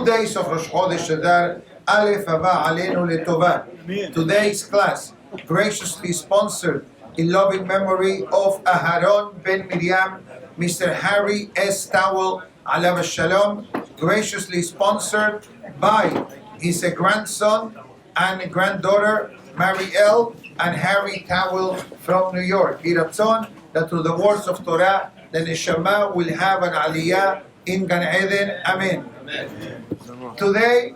days of Rosh Chodesh Adar, Aleph Haba Aleinu Letova. Today's class, graciously sponsored in loving memory of Aharon ben Miriam, Mr. Harry S. Towell, Alav Shalom, graciously sponsored by his grandson and granddaughter, Marielle and Harry Towell from New York. Yiratzon, that through the words of Torah, the Neshama will have an Aliyah in Gan Eden. Amen. Today,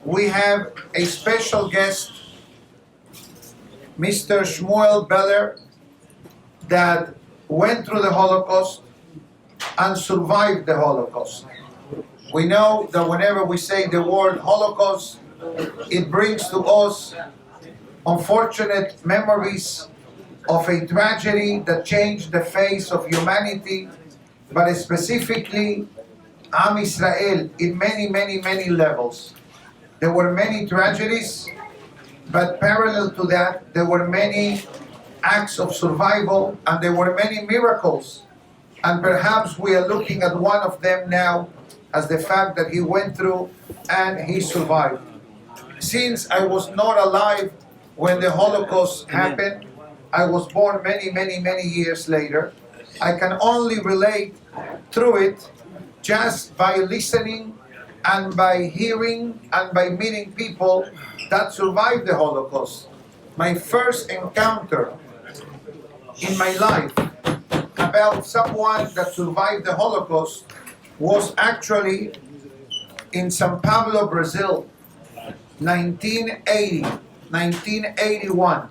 we have a special guest, Mr. Shmuel Beller, that went through the Holocaust and survived the Holocaust. We know that whenever we say the word Holocaust, it brings to us unfortunate memories of a tragedy that changed the face of humanity, but specifically Am Israel in many levels. There were many tragedies, but parallel to that, there were many acts of survival and there were many miracles. And perhaps we are looking at one of them now as the fact that he went through and he survived. Since I was not alive when the Holocaust happened, I was born many years later. I can only relate through it just by listening and by hearing and by meeting people that survived the Holocaust. My first encounter in my life about someone that survived the Holocaust was actually in São Paulo, Brazil, 1981.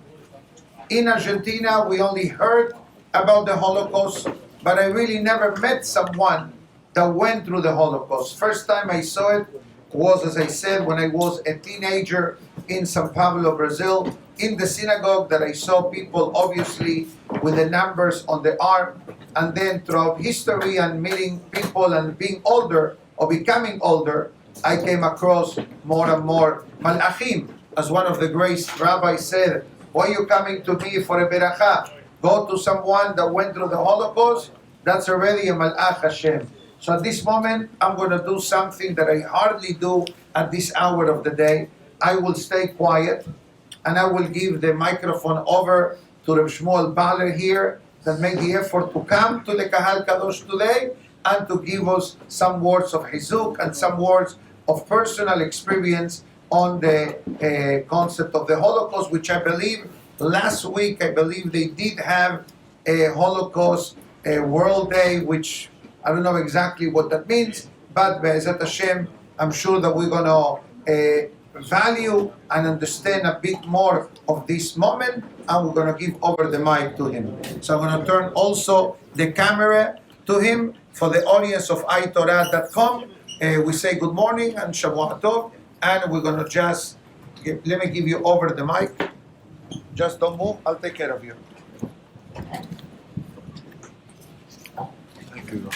In Argentina, we only heard about the Holocaust, but I really never met someone that went through the Holocaust. First time I saw it was, as I said, when I was a teenager in São Paulo, Brazil, in the synagogue, that I saw people obviously with the numbers on the arm, and then throughout history and meeting people and being older or becoming older, I came across more and more malachim. As one of the great rabbis said, why are you coming to me for a beracha? Go to someone that went through the Holocaust, that's already a malach Hashem. So at this moment, I'm going to do something that I hardly do at this hour of the day. I will stay quiet, and I will give the microphone over to Reb Shmuel Beller here, that made the effort to come to the Kahal Kadosh today and to give us some words of Hizuk and some words of personal experience on the concept of the Holocaust, which I believe last week, I believe they did have a Holocaust World Day, which I don't know exactly what that means, but Be'ezat Hashem, I'm sure that we're going to value and understand a bit more of this moment, and we're going to give over the mic to him. So I'm going to turn also the camera to him for the audience of iTorah.com. We say good morning and Shavua Tov, and we're going to just, let me give you over the mic. Just don't move, I'll take care of you. Thank you.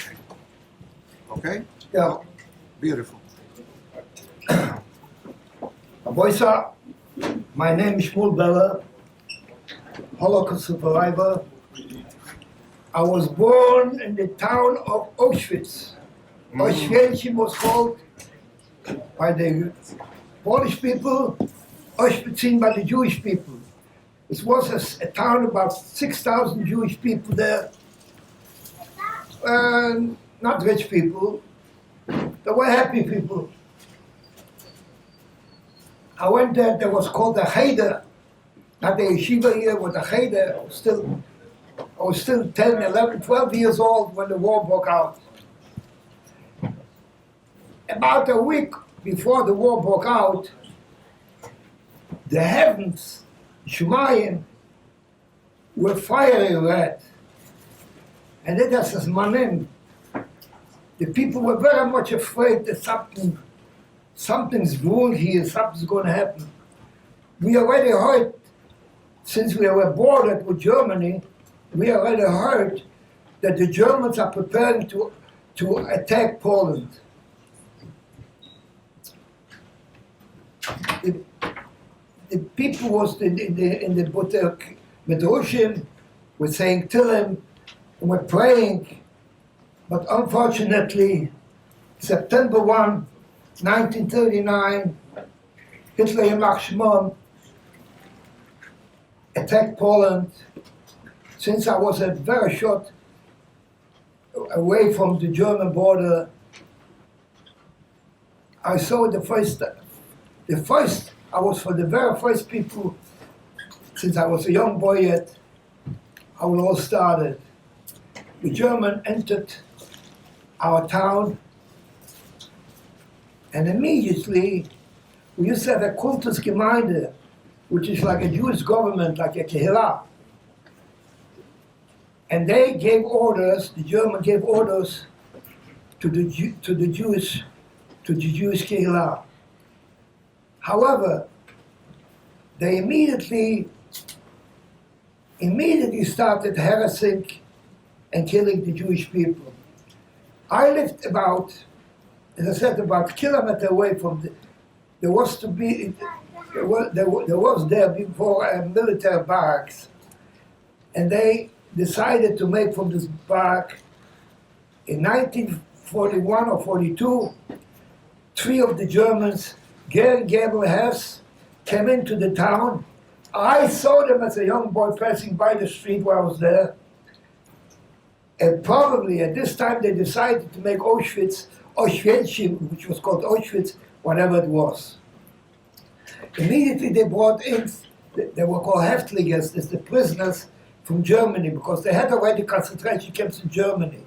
Okay? Yeah. Beautiful. Boysa, my name is Shmuel Beller, Holocaust survivor. I was born in the town of Auschwitz. Auschwitz was called by the Polish people, Auschwitz by the Jewish people. It was a town about 6,000 Jewish people there. Not rich people, they were happy people. I went there, there was called a cheder, not the yeshiva here, but a cheder. I was still 10, 11, 12 years old when the war broke out. About a week before the war broke out, the heavens, Shemayim, were fiery red. And it was manim. The people were very much afraid that something's wrong here, something's going to happen. We already heard, since we were bordered with Germany, we already heard that the Germans are preparing to attack Poland. The people was in the Medrashim were saying Tehillim, and were praying, but unfortunately, September 1, 1939, Hitler Yamach Shimon attacked Poland. Since I was a very short away from the German border, I saw I was for the very first people, since I was a young boy yet, how it all started. The German entered our town, and immediately we used to have a Kultusgemeinde, which is like a Jewish government, like a Kehillah. And they gave orders, the German gave orders to the Jewish Kehillah. However, they immediately started harassing and killing the Jewish people. I lived about, as I said, about a kilometer away from there was there before a military barracks, and they decided to make from this barrack in 1941 or 42, 3 of the Germans, Ger, Gebel, Hess, came into the town. I saw them as a young boy passing by the street where I was there. And probably at this time they decided to make Auschwitz, which was called Auschwitz, whatever it was. Immediately they brought in, they were called Häftlingers, that's the prisoners from Germany, because they had already concentration camps in Germany.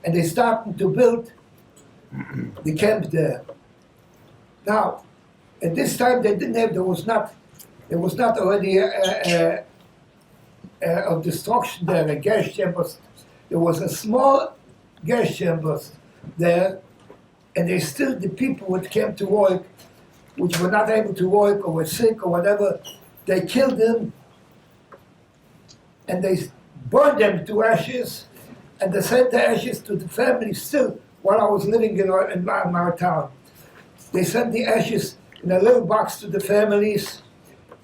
And they started to build the camp there. Now, at this time they didn't have, there was not already a destruction there, a gas chambers. There was a small gas chambers there, and they still, the people who came to work, which were not able to work or were sick or whatever, they killed them and they burned them to ashes, and they sent the ashes to the family still while I was living in our town. They sent the ashes in a little box to the families,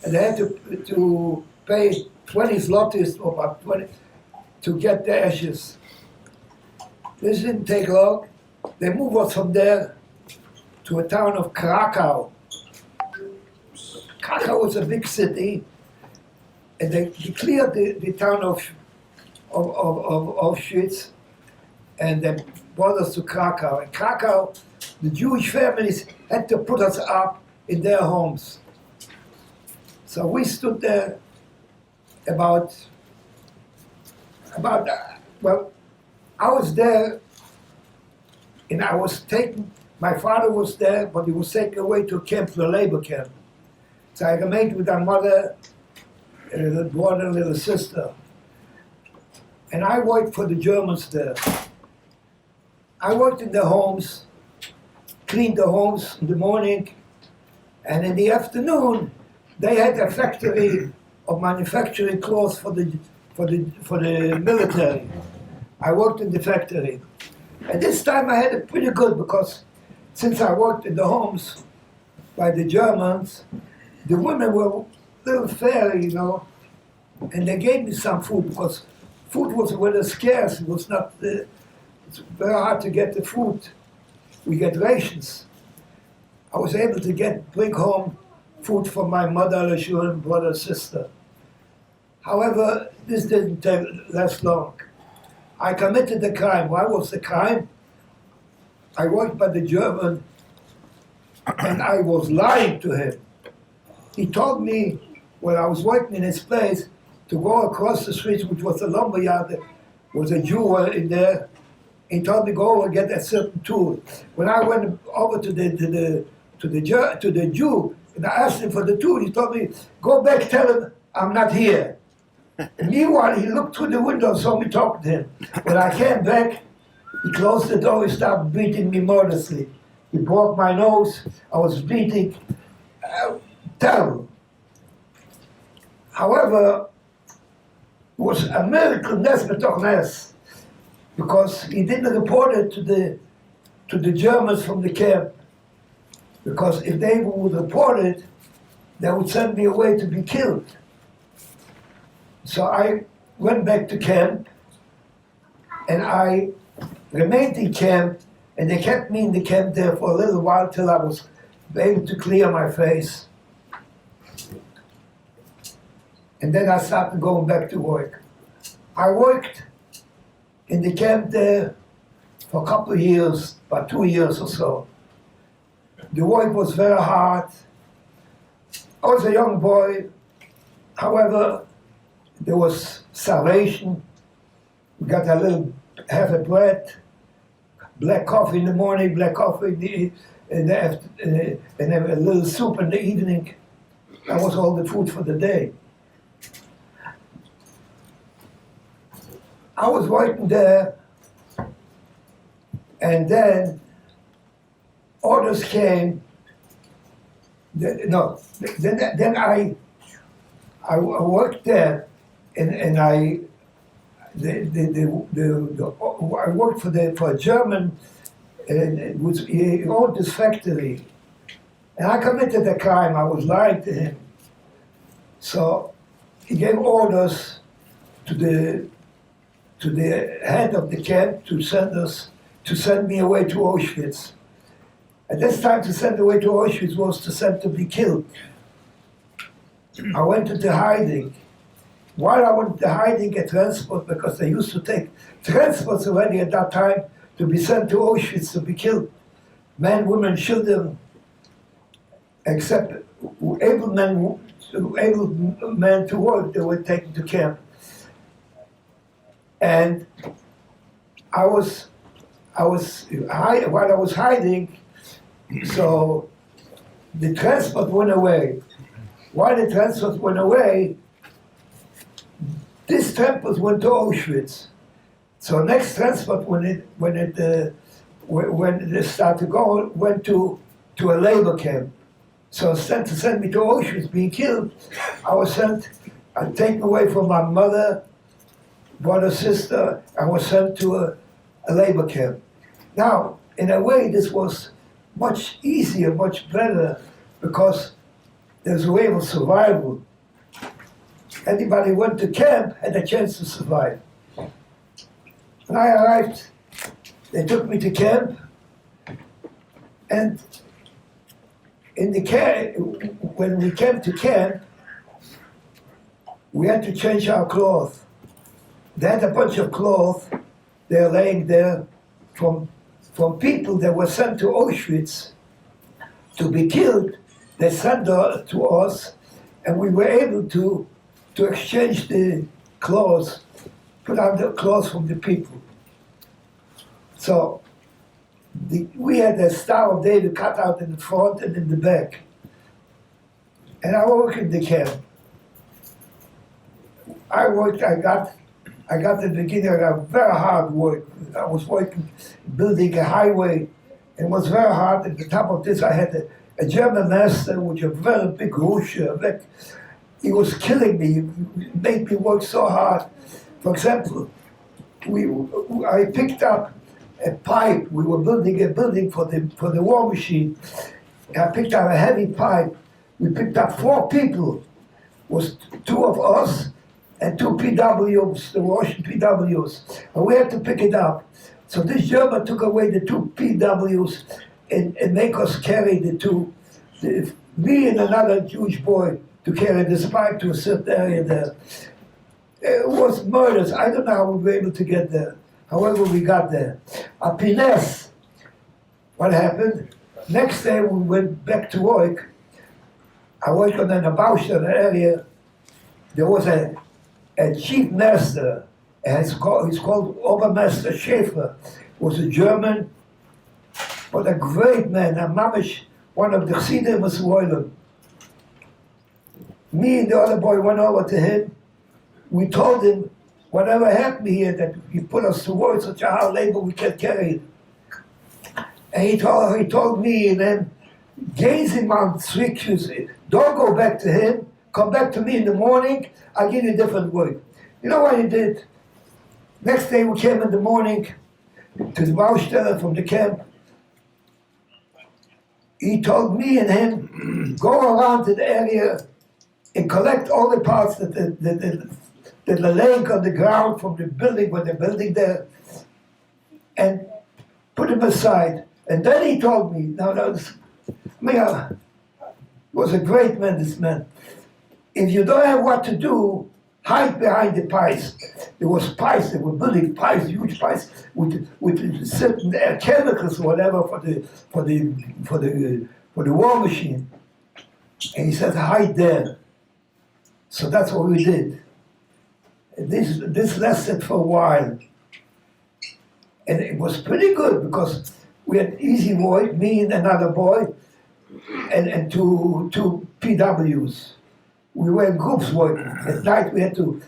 and they had to pay 20 zlotys or about 20 to get the ashes. This didn't take long. They moved us from there to a town of Krakow. Krakow was a big city, and they cleared the town of Auschwitz, and they brought us to Krakow. In Krakow, the Jewish families had to put us up in their homes. So we stood there well, I was there, and I was taken, my father was there, but he was taken away to a camp, to a labor camp. So I remained with our mother, and a little brother and little sister. And I worked for the Germans there. I worked in their homes, cleaned the homes in the morning, and in the afternoon, they had a factory of manufacturing clothes for the military. I worked in the factory. And this time I had it pretty good, because since I worked in the homes by the Germans, the women were a little fair, you know, and they gave me some food, because food was rather scarce. It was not, it's very hard to get the food. We get rations. I was able to bring home food for my mother, brother, sister. However, this didn't last long. I committed the crime. Why was the crime? I worked by the German, and I was lying to him. He told me, when I was working in his place, to go across the street, which was a lumber yard, there was a Jew in there. He told me, go over and get a certain tool. When I went over to the Jew, and I asked him for the tool, he told me, go back, tell him I'm not here. And meanwhile, he looked through the window and saw me talking to him. When I came back, he closed the door, he started beating me mercilessly. He broke my nose, I was bleeding. Terrible. However, it was a miracle, because he didn't report it to the Germans from the camp. Because if they would report it, they would send me away to be killed. So I went back to camp, and I remained in camp And they kept me in the camp there for a little while till I was able to clear my face. And then I started going back to work. I worked in the camp there for a couple of years, about 2 years or so. The work was very hard. I was a young boy. However, there was starvation. We got a little half a bread, black coffee in the morning, black coffee in the afternoon, and then a little soup in the evening. That was all the food for the day. I was working there, and then orders came. Then I worked there, and I worked for a German, and he owned this factory, and I committed a crime. I was lying to him, so he gave orders to the head of the camp to send me away to Auschwitz. At this time, to send away to Auschwitz was to send to be killed. I went into hiding. While I went into hiding, a transport, because they used to take transports already at that time to be sent to Auschwitz to be killed. Men, women, children, except able men to work, they were taken to camp. And while I was hiding, so the transport went away. While the transport went away, this transport went to Auschwitz. So next transport, when it started to go, went to a labor camp. So instead to send me to Auschwitz, being killed, I was taken away from my mother, brother, sister, and was sent to a labor camp. Now, in a way, this was much easier, much better, because there's a way of survival. Anybody who went to camp had a chance to survive. When I arrived, they took me to camp, and in the camp, when we came to camp, we had to change our clothes. They had a bunch of clothes they're laying there from people that were sent to Auschwitz to be killed. They sent to us, and we were able to exchange the clothes, put on the clothes from the people. So we had a Star of David cut out in the front and in the back. And I worked in the camp. I got the beginning, I got very hard work. I was working, building a highway, and it was very hard. At the top of this, I had a German master, which was a very big Russian. He was killing me. He made me work so hard. For example, I picked up a pipe. We were building a building for the war machine. And I picked up a heavy pipe. We picked up 4 people. It was 2 of us and 2 PWs, the Russian PWs. And we had to pick it up. So this German took away the 2 PWs and make us carry me and another Jewish boy to carry this pipe to a certain area there. It was murders. I don't know how we were able to get there. However, we got there. At Pines, what happened? Next day, we went back to work. I worked on a Baustelle area. There was a chief master, he's called Obermaster Schäfer. Was a German, but a great man, a mamish, one of the Chassidim of Synagogue. Me and the other boy went over to him. We told him, whatever happened here, that he put us to work such a hard labor we can't carry it. And he told me, and then gazing on switches, don't go back to him, come back to me in the morning, I'll give you different work. You know what he did? Next day we came in the morning to the Baustelle from the camp. He told me and him, go around to the area and collect all the parts that are laying on the ground from the building, when they're building there, and put him aside. And then he told me, was a great man, this man. If you don't have what to do, hide behind the pies. There was pies, they were building pies, huge pies, with certain chemicals or whatever for the war machine. And he said, hide there. So that's what we did. And this lasted for a while. And it was pretty good because we had easy boy, me and another boy, and two PWs. We were in groups working. At night we had to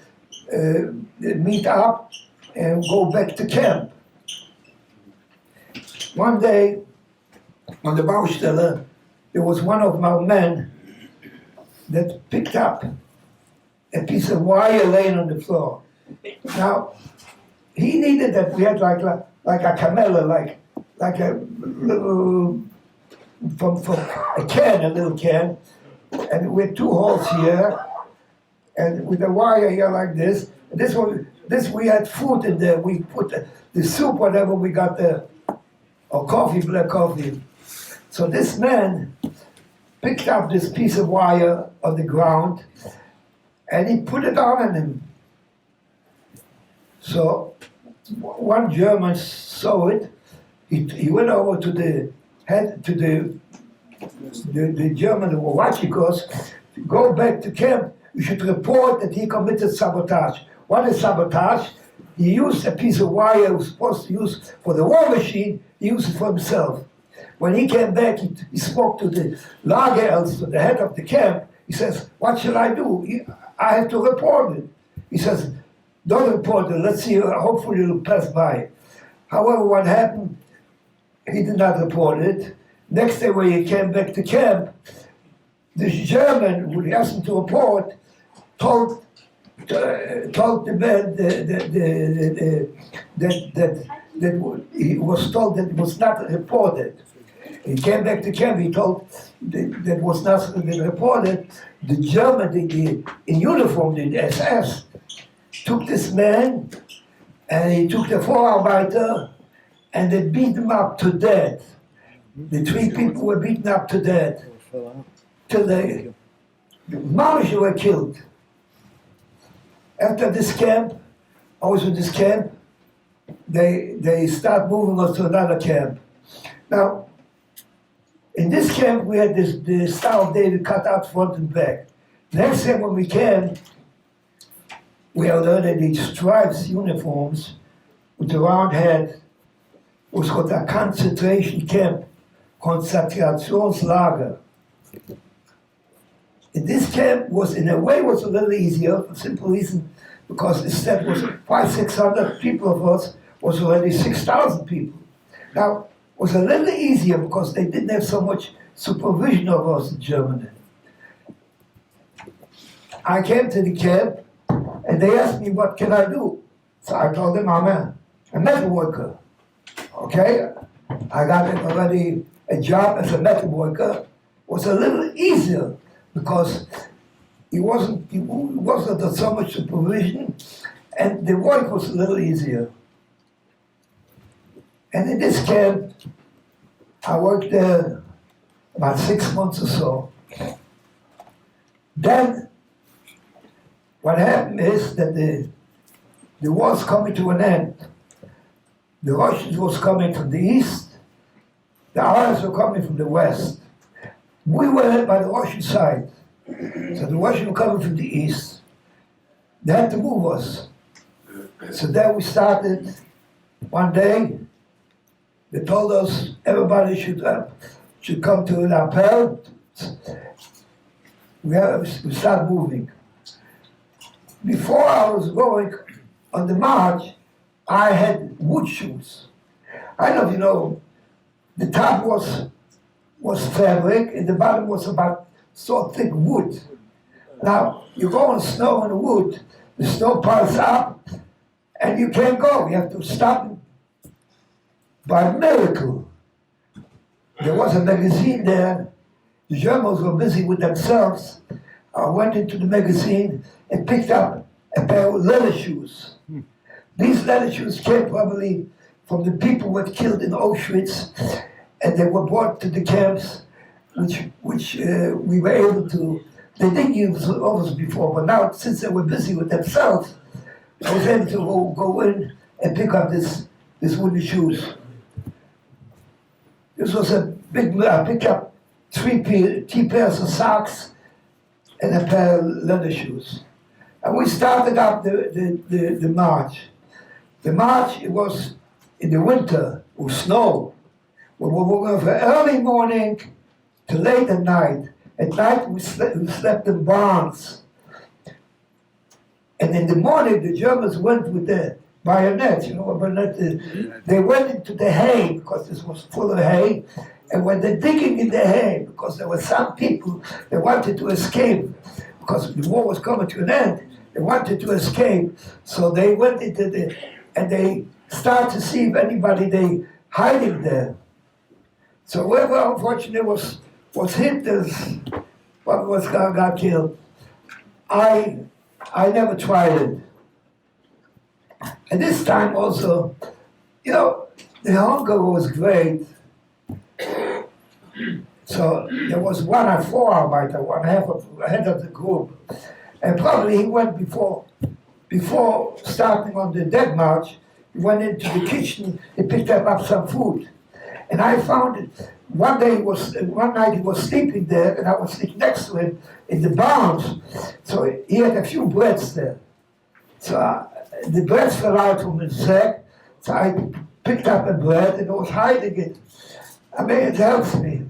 meet up and go back to camp. One day, on the Baustelle, there was one of my men that picked up a piece of wire laying on the floor. Now, he needed that we had like a camella, like a little, from a can, a little can, and with two holes here, and with a wire here like this. And this we had food in there. We put the soup, whatever we got there, or coffee, black coffee. So this man picked up this piece of wire on the ground, and he put it on him. So one German saw it. He went over to the head to the German who watched us. Go back to camp. You should report that he committed sabotage. What is sabotage? He used a piece of wire he was supposed to use for the war machine. He used it for himself. When he came back, he spoke to the Lagerelst, to the head of the camp. He says, "What shall I do? I have to report it." He says, "Don't report it. Let's see. Hopefully it'll pass by." However, what happened? He did not report it. Next day, when he came back to camp, this German who asked him to report told the man that he was told that it was not reported. He came back to camp. He told that was not reported. The German, in uniform, the SS, took this man and he took the Vorarbeiter and they beat him up to death. The three people were beaten up to death till the Mamish were killed. After this camp, I was in this camp, they start moving us to another camp. Now, in this camp, we had the Star of David cut out front and back. Next time when we came, we had already stripes uniforms with a round head. It was called a concentration camp, Konzentrationslager. In this camp was, in a way, was a little easier for the simple reason because instead was 500-600 people of us, was already 6,000 people. Now, it was a little easier because they didn't have so much supervision of us in Germany. I came to the camp and they asked me, what can I do? So I told them, I'm a metal worker. Okay? I got already a job as a metal worker. It was a little easier because it wasn't so much supervision and the work was a little easier. And in this camp, I worked there about 6 months or so. Then, what happened is that the war's coming to an end. The Russians was coming from the east, the Arabs were coming from the west. We were by the Russian side. So the Russians were coming from the east. They had to move us. So then we started one day. They told us everybody should come to an appel. We started moving. Before I was going on the march, I had wood shoes. I don't know if you know, the top was fabric and the bottom was about so thick wood. Now, you go on snow and wood, the snow piles up and you can't go. You have to stop by miracle. There was a magazine there. The Germans were busy with themselves. I went into the magazine and picked up a pair of leather shoes. These leather shoes came probably from the people who were killed in Auschwitz, and they were brought to the camps, which we were able to. They didn't give us before, but now since they were busy with themselves, I was able to go in and pick up this wooden shoes. This was a big. I picked up three pairs of socks and a pair of leather shoes, and we started up the march. The march, it was in the winter with snow. We were going from early morning to late at night. At night we slept in barns. And in the morning the Germans went with the bayonets, you know what bayonet is? They went into the hay because this was full of hay. And when they're digging in the hay, because there were some people that wanted to escape, because the war was coming to an end, they wanted to escape. So they went into and they started to see if anybody they hiding there. So whoever unfortunately was hit as what was got killed. I never tried it. And this time also, you know, the hunger was great. So there was one and four arbeiter, one head of the group. And probably he went before starting on the dead march, he went into the kitchen, he picked up some food. And I found it. One night he was sleeping there, and I was sitting next to him in the barns. So he had a few breads there. So the breads fell out from his sack. So I picked up a bread and I was hiding it. I mean, it helps me.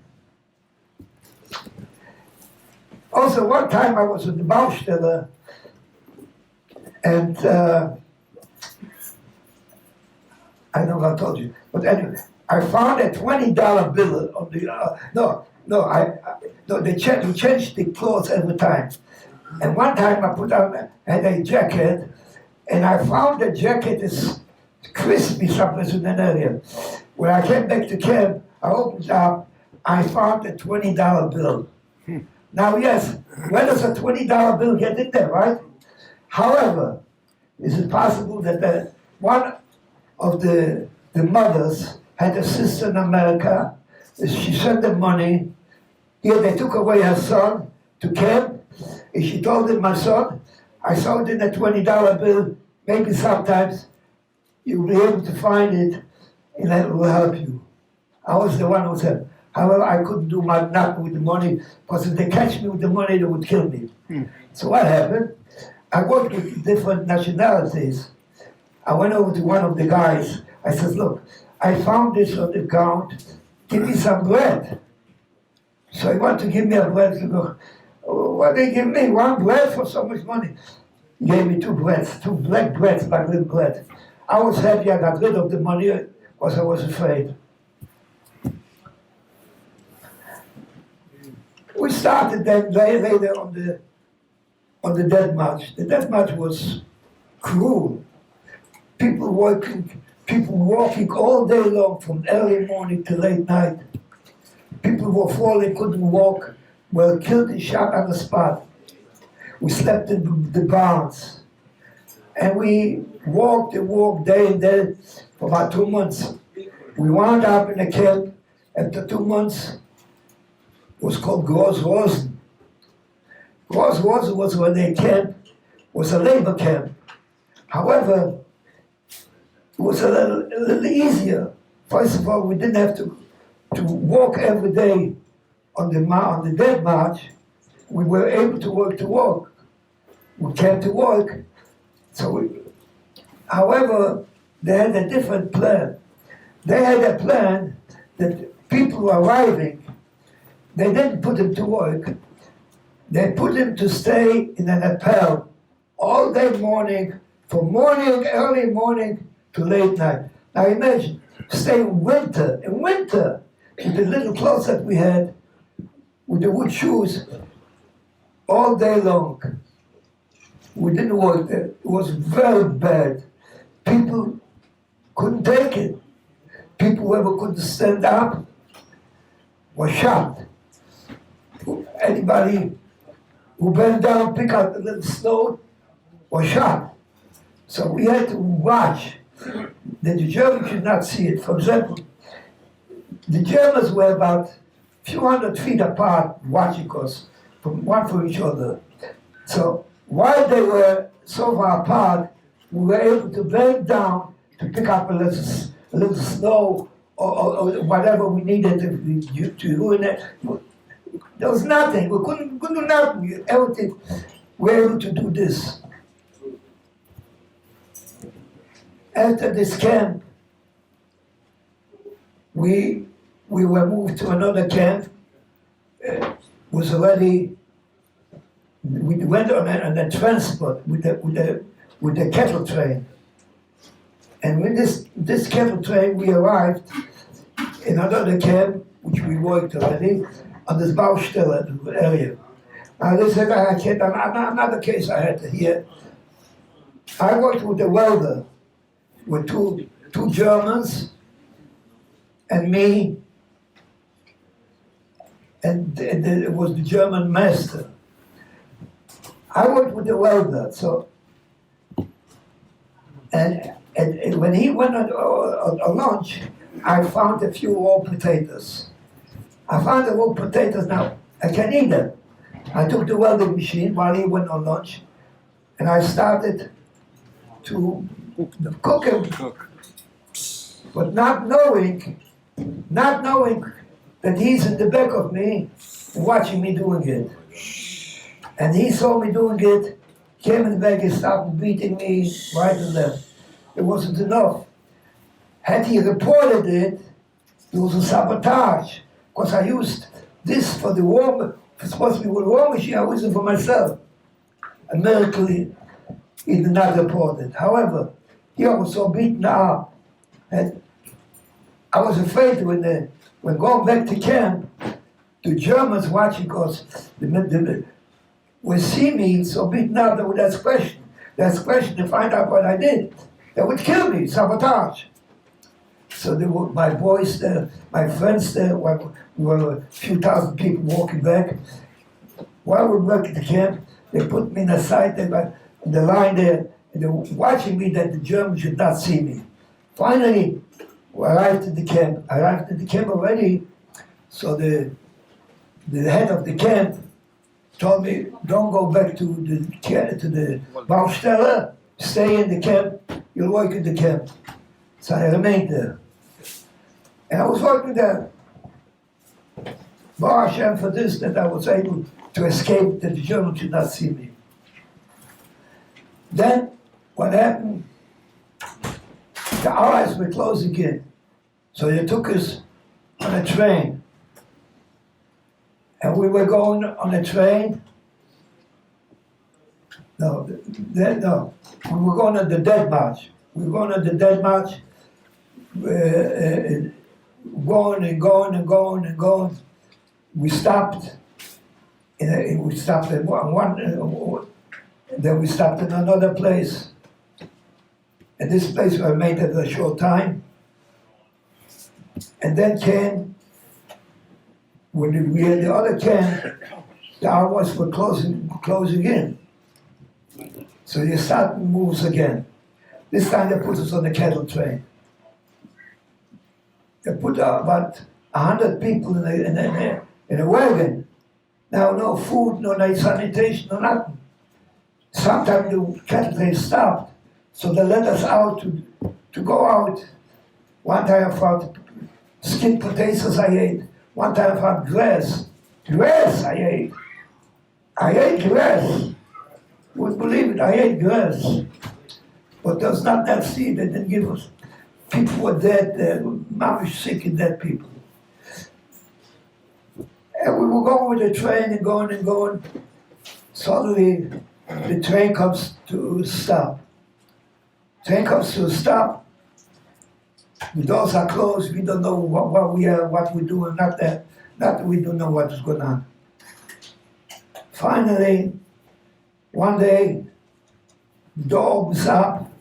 Also, one time I was in the Baustelle, and I know I told you, but anyway, I found a $20 bill on the they changed the clothes every time. And one time I had a jacket, and I found the jacket is crispy someplace in an area. When I came back to camp, I opened it up, I found a $20 bill. Now, yes, where does a $20 bill get in there, right? However, is it possible that one of the mothers had a sister in America, she sent them money, here they took away her son to camp, and she told him, my son, I saw it in a $20 bill, maybe sometimes you'll be able to find it, and that will help you. I was the one who said, however, I couldn't do nothing with the money, because if they catch me with the money, they would kill me. So what happened? I worked with different nationalities. I went over to one of the guys. I said, look, I found this on the ground. Give me some bread. So he wanted to give me a bread. He goes, oh, what did they give me? One bread for so much money? He gave me two black breads, like little bread. I was happy I got rid of the money because I was afraid. We started then later on the dead march. The dead march was cruel. People walking all day long from early morning to late night. People were falling, couldn't walk, were killed and shot on the spot. We slept in the barns. And we walked and walked day and day for about 2 months. We wound up in a camp after 2 months. It was called Großrosen. Großrosen was where they camped, was a labor camp. However, it was a little easier. First of all, we didn't have to walk every day on the dead march. We were able to walk. We came to work. However, they had a different plan. They had a plan that people arriving, they didn't put them to work. They put them to stay in an appel all day morning, from early morning to late night. Now imagine, stay in winter, with the little clothes that we had, with the wood shoes, all day long. We didn't work there. It was very bad. People couldn't take it. People who couldn't stand up were shot. Anybody who bent down, pick out a little snow, was shot. So we had to watch. that the Germans should not see it. For example, the Germans were about a few hundred feet apart, watching us, from each other. So while they were so far apart, we were able to bend down to pick up a little snow or whatever we needed to do in it. There was nothing. We couldn't do nothing. Everything. We were able to do this. After this camp, we were moved to another camp. Was already. We went on a transport with the cattle train, and with this cattle train, we arrived in another camp, which we worked already, on this Baustelle area. Now this is another case I had here. I worked with a welder, with two Germans, and me, and it was the German master. I worked with the welder, so, and when he went on lunch, I found a few raw potatoes. I found the raw potatoes. Now I can eat them. I took the welding machine while he went on lunch, and I started to cook them, but not knowing that he's in the back of me, watching me doing it. And he saw me doing it, came in the back and started beating me right and left. It wasn't enough. Had he reported it, there was a sabotage, because I used this for the war, it's supposed to be with the war machine, I used it for myself. And miraculously, he did not report it. However, he was so beaten up, and I was afraid when going back to camp, the Germans watching us, would see me so beaten up, they would ask questions. They asked questions to find out what I did. They would kill me, sabotage. So there were my boys there, my friends there, we were a few thousand people walking back. While we were working at the camp, they put me in a side there, in the line there, and they were watching me that the Germans should not see me. Finally, we arrived at the camp. I arrived at the camp already, so the head of the camp told me, don't go back to the Baustelle, stay in the camp, you'll work in the camp. So I remained there. And I was working there. Baruch Hashem for this, that I was able to escape, that the Germans should not see me. Then, what happened? The Allies were close again. So they took us on a train. And we were going on a train. No. We were going on the Dead March. We were going on the Dead March, going and going and going and going. We stopped. We stopped at one. Then we stopped in another place. And this place we made it a short time. And then came, when we had the other camp, the hours were closing in. So they started moves again. This time they put us on the cattle train. They put about 100 people in a wagon. Now no food, no sanitation, no nothing. Sometimes the cattle train stopped, so they let us out to go out. One time I found skinned potatoes I ate. One time I found grass. Grass I ate. I ate grass. You wouldn't believe it, I ate grass. But there was not that seed, they didn't give us. People were dead, mom was sick and dead people. And we were going with the train and going and going. Suddenly, the train comes to a stop. Train comes to a stop. The doors are closed. We don't know what we are, what we're doing. Not that we don't know what is going on. Finally, one day, the door opens up,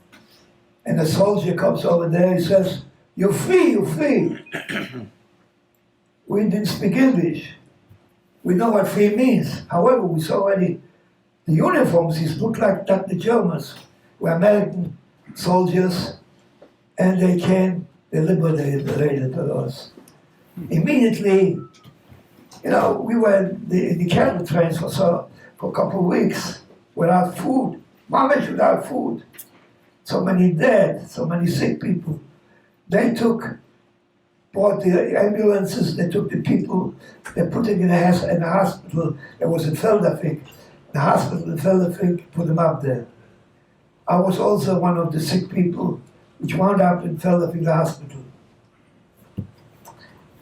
and a soldier comes over there. He says, "You're free, you're free." We didn't speak English. We know what free means. However, we saw already the uniforms. These looked like the Germans. Were American soldiers, and they came, they liberated us. Immediately, we were in the cattle trains for a couple of weeks without food, mamish without food. So many dead, so many sick people. They brought the ambulances, they took the people, they put it in a hospital that was in Feldafik. The hospital in Feldafik put them up there. I was also one of the sick people which wound up in Feldafik hospital.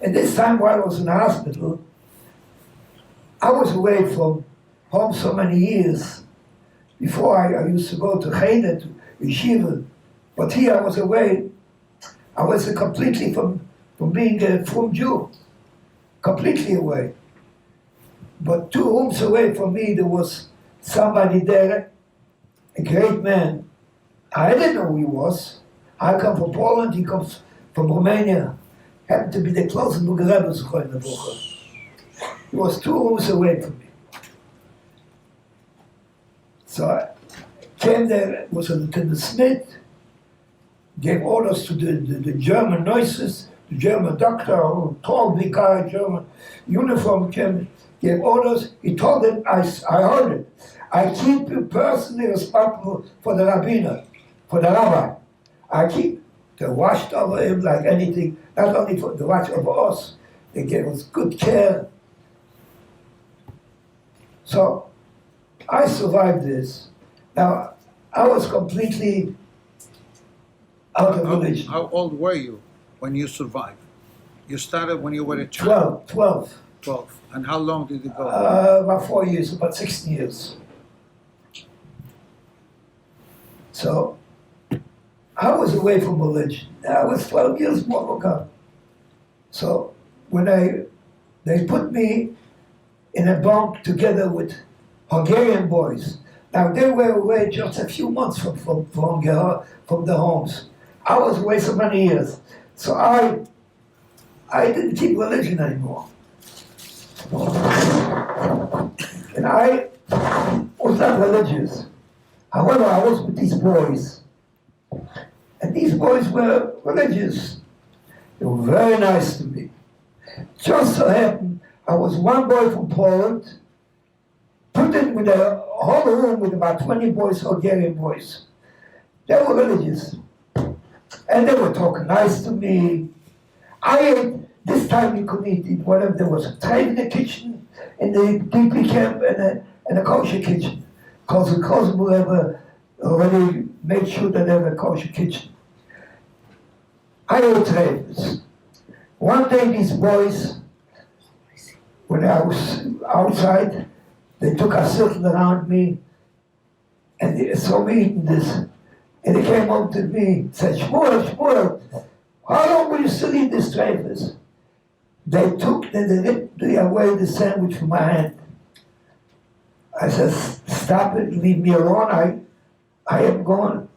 And this time while I was in the hospital, I was away from home so many years. Before I used to go to Cheder, to Yeshiva, but here I was away. I was completely from being a full Jew, completely away. But 2 rooms away from me, there was somebody there, a great man. I didn't know who he was. I come from Poland, he comes from Romania. Happened to be the closest Rebbe. He was 2 rooms away from me. So I came there, was a Lieutenant Smith, gave orders to the German nurses, the German doctor, who tall, big guy, German uniform, gave orders. He told them, I heard it, I keep you personally responsible for the rabbiner, for the rabbi. I keep the watch over him like anything, not only for the watch over us, they gave us good care. So I survived this. Now, I was completely out of religion. How old were you when you survived? You started when you were a child? 12. 12. And how long did it go? About 4 years, about 16 years. So, I was away from religion. I was 12 years more ago. So, when they put me in a bunk together with Hungarian boys. Now, they were away just a few months from the homes. I was away so many years. So I didn't keep religion anymore. And I was not religious. However, I was with these boys. And these boys were religious. They were very nice to me. Just so happened, I was one boy from Poland, put in with a whole room with about 20 boys, Hungarian boys. They were religious. And they were talking nice to me. I ate, this time you could eat whatever. There was a tray in the kitchen, in the DP camp, and a kosher kitchen. Because the kosher will have already made sure that they have a kosher kitchen. I ate trays. One day these boys, when I was outside, they took a circle around me, and they saw me eating this. And they came up to me and said, Shmuel, how long will you still eat this treifas? They ripped away the sandwich from my hand. I said, stop it, leave me alone, I am gone.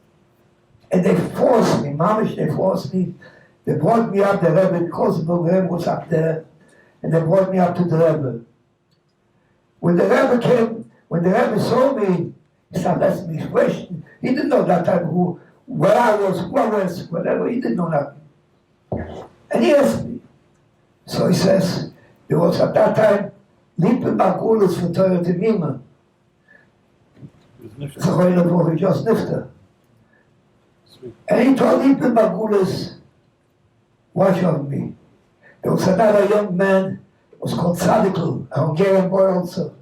And they forced me, mamish, they forced me. They brought me up, the Rebbe, because the Rebbe was up there, and they brought me up to the Rebbe. When the Rebbe saw me, he started asking me questions. He didn't know that time where I was, who I was, whatever, he didn't know that. And he asked me. So he says, there was at that time, Lippen Bakulis for Torah Temima. So he just nifter. And he told Lippen Bakulis, watch on me. There was another young man, was called Sadikl, a Hungarian boy also.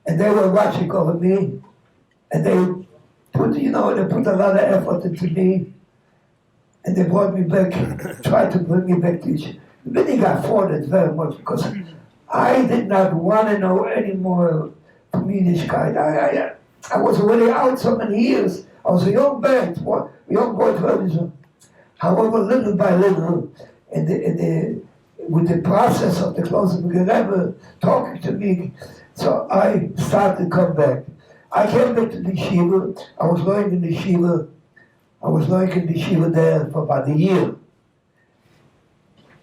And they were watching over me, and they put a lot of effort into me, and they brought me back, tried to bring me back to Yeshiva. Then he got fought very much, because I did not want to know any more from Yiddishkeit. I was already out so many years. I was a young man, young boy, 12 years old. However, little by little, with the process of the closing of the Rebbe talking to me, so I started to come back. I came back to the yeshiva. I was going in the yeshiva there for about a year.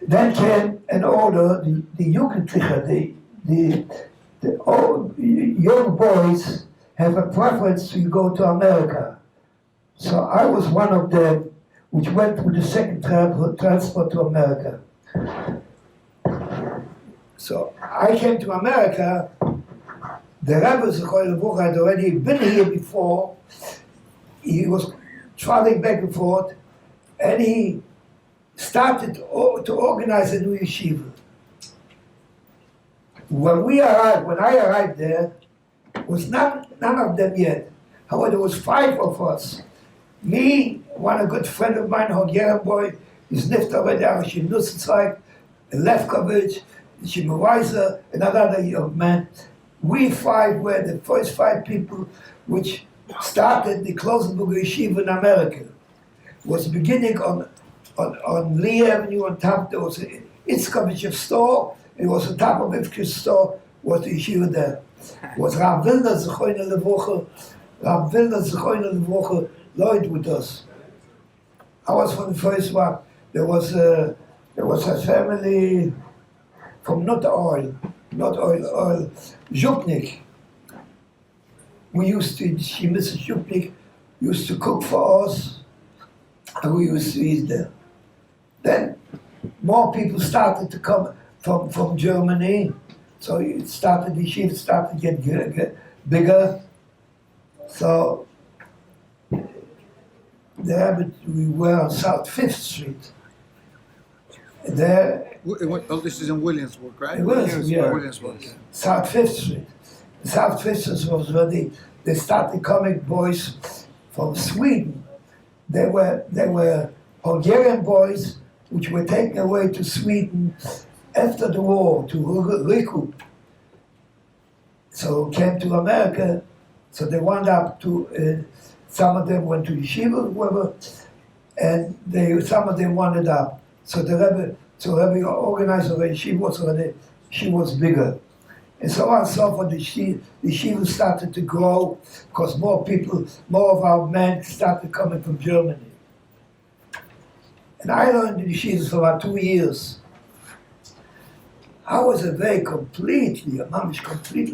Then came an order, the Jugendliche, the old young boys have a preference to go to America. So I was one of them which went with the second transport to America. So I came to America. The Rebbe Zechor had already been here before. He was traveling back and forth, and he started to organize a new yeshiva. When I arrived there, was none of them yet. However, there was 5 of us. Me, one a good friend of mine, Hungarian boy, is nifta already, Arashim Nussenzweig, Lefkovich, Shimon Weiser, another young man. We 5 were the first 5 people which started the Klosenburg Yeshiva in America. It was beginning on Lee Avenue. On top there was an Itzkovich store. It was on top of Itzkovich store was the yeshiva there. It was Rav Wilner Zechoyne Levoche. Rav Wilner Zechoyne Levoche Lloyd with us. I was from the first one. There was a family from not oil, Zhupnik. We used to, Mrs. Zhupnik used to cook for us, and we used to eat there. Then more people started to come from Germany, so the yeshiva started to get bigger. So there we were on South 5th Street. There, this is in Williamsburg, right? Williamsburg. South 5th Street. South 5th Street was where they started coming boys from Sweden. They were Hungarian boys which were taken away to Sweden after the war to recoup. So came to America. So they wound up to. Some of them went to yeshiva, whoever, and some of them wanted up. So the Rebbe organized the yeshiva, she was bigger. And so on and so forth, the yeshiva started to grow because more of our men started coming from Germany. And I learned the yeshiva for about 2 years. I was completely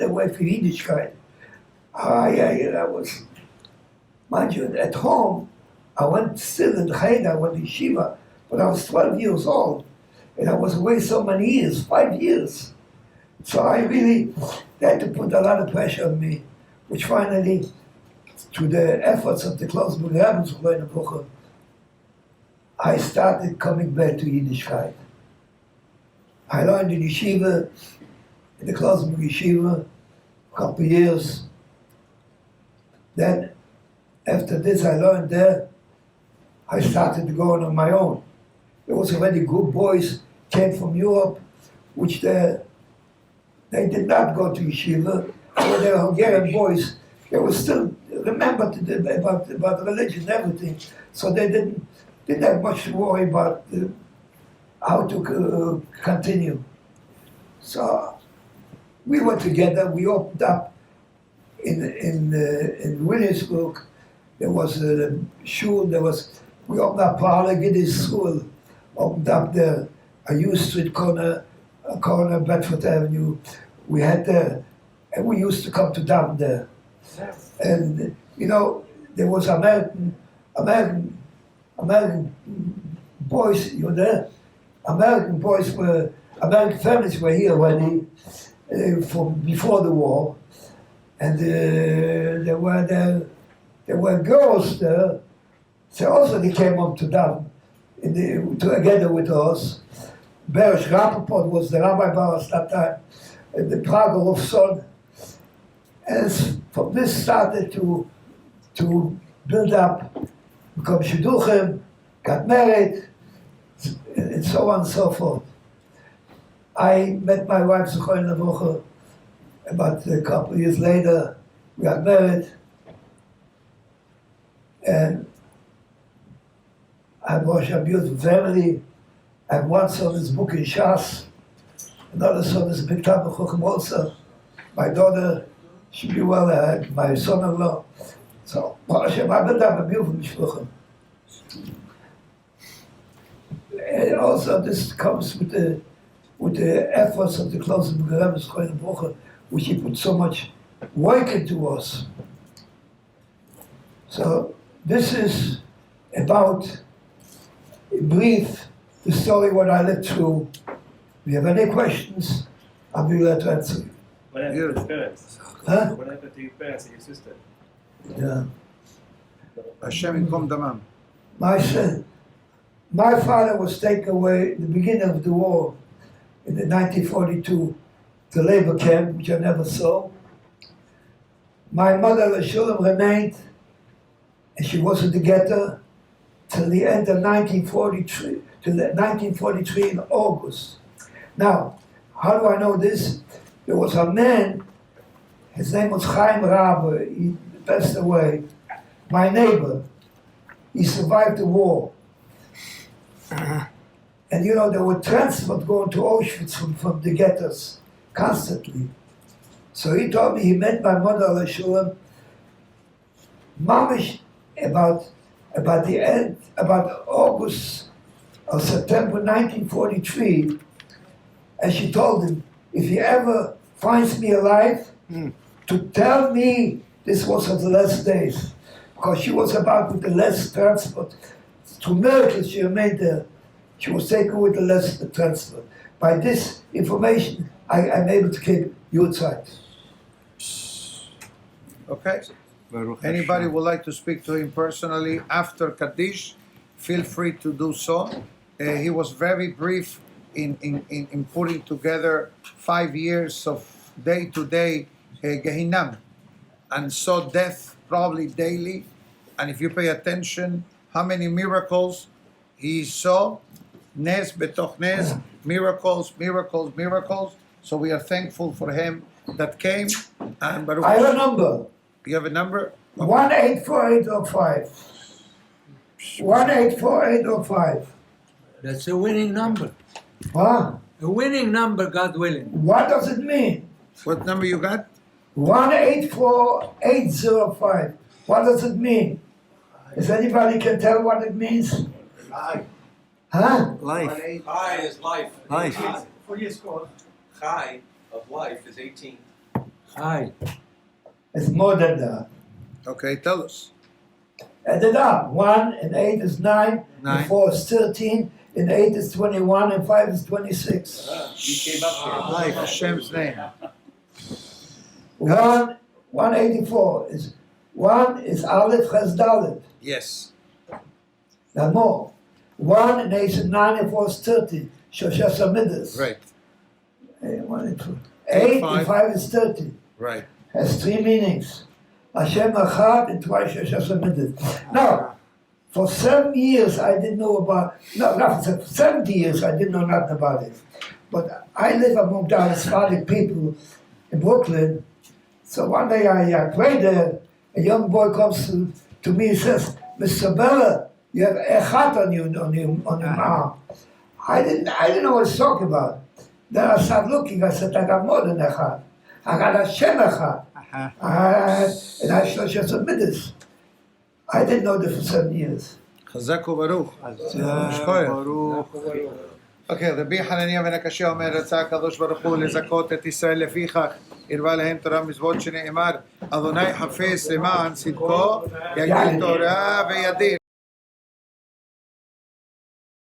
away from Yiddishkeit. I was, mind you, at home, I went still in Cheder, I went to yeshiva, but I was 12 years old. And I was away so many years, 5 years. So I really had to put a lot of pressure on me, which finally, through the efforts of the Klosenburg Rebbe, I started coming back to Yiddishkeit. I learned in yeshiva, in the Klosenburg Yeshiva, a couple of years. Then, after this I learned there, I started going on my own. There was already good boys came from Europe, which they did not go to yeshiva. They were Hungarian boys. They were still remembered about religion and everything. So they didn't have much to worry about how to continue. So we were together. We opened up in Williamsburg. There was a shul. We opened up Parle Giddy's school. Opened up there, a U Street corner Bedford Avenue. We had there, and we used to come to down there. And there was American boys. You were there. American families were here already from before the war, and there were girls there. So also they came up to down. Together with us. Beresh Rappaport was the rabbi bar at that time, and the Prager of son. And from this started to build up, become shidduchim, got married, and so on and so forth. I met my wife Zechoyne Levoche about a couple of years later. We got married, and I was a beautiful family. I have one son is book in Shas, another son is big time of Chochem also. My daughter, she be well, I had my son-in-law. So, I built up a beautiful mishpucha. And also this comes with the efforts of the Klosenburg Rebbe, which he put so much work into us. So this is about in brief the story what I lived through. If you have any questions, I'll be glad to answer you. What happened to your parents? Huh? What happened to your parents and your sister? Yeah. Hashem Yinkom Damam. My father was taken away at the beginning of the war in the 1942 to labor camp, which I never saw. My mother, Shulam, remained, and she was in the ghetto till the end of 1943, till 1943 in August. Now, how do I know this? There was a man, his name was Chaim Rabe, he passed away, my neighbor. He survived the war. And you know, there were transfers going to Auschwitz from the ghettos constantly. So he told me he met my mother, Shulam, mamish about the end, about August or September 1943, and she told him, if he ever finds me alive, to tell me this was of the last days, because she was about with the last transport. Through miracles she remained there. She was taken with the last transport. By this information, I'm able to keep your side. Okay. Anybody would like to speak to him personally after Kaddish, feel free to do so. He was very brief in putting together 5 years of day-to-day Gehinam, and saw death probably daily. And if you pay attention, how many miracles he saw, Nes betoch Nes, miracles, miracles, miracles. So we are thankful for him that came. And Baruch I have a number. You have a number? 184805. 184805. That's a winning number. Huh? A winning number, God willing. What does it mean? What number you got? 184805. What does it mean? If anybody can tell what it means? Chai. Huh? Life. Chai is life. Life. What do you score? Chai of life is 18. Hi. It's more than that. Okay, tell us. Add it up. 1 and 8 is 9, Nine. and 4 is 13, and 8 is 21, and 5 is 26. You came up here. Life, Hashem's name. 184 is 1 is Aleph Ches Dalet. Yes. Now more. 1 and 8 is 9 and 4 is 30. Shoshes Midas. Right, 1 and 2. 8 and 5 is 30. right. Has 3 meanings. Hashem Echad and twice Shoshes Midas. Now, for 7 years I didn't know about, no, not for 70 years I didn't know nothing about it. But I live among the Hispanic people in Brooklyn. So one day I pray there, a young boy comes to me and says, Mr. Bella, you have echat on your arm. I didn't know what he's talking about. Then I started looking, I said, I got more than echat. I got Hashem echad. And I just admit this. I didn't know this for 7 years. Chazak u'baruch. Okay, רבי חנניה בן הקשיא אומר, רצה הקדוש ברוך הוא לזכות את ישראל לפיכך, הרבה להם תורה מצוות שנאמר, אדוני חפש למען צדקו, יגדיל תורה וידיר.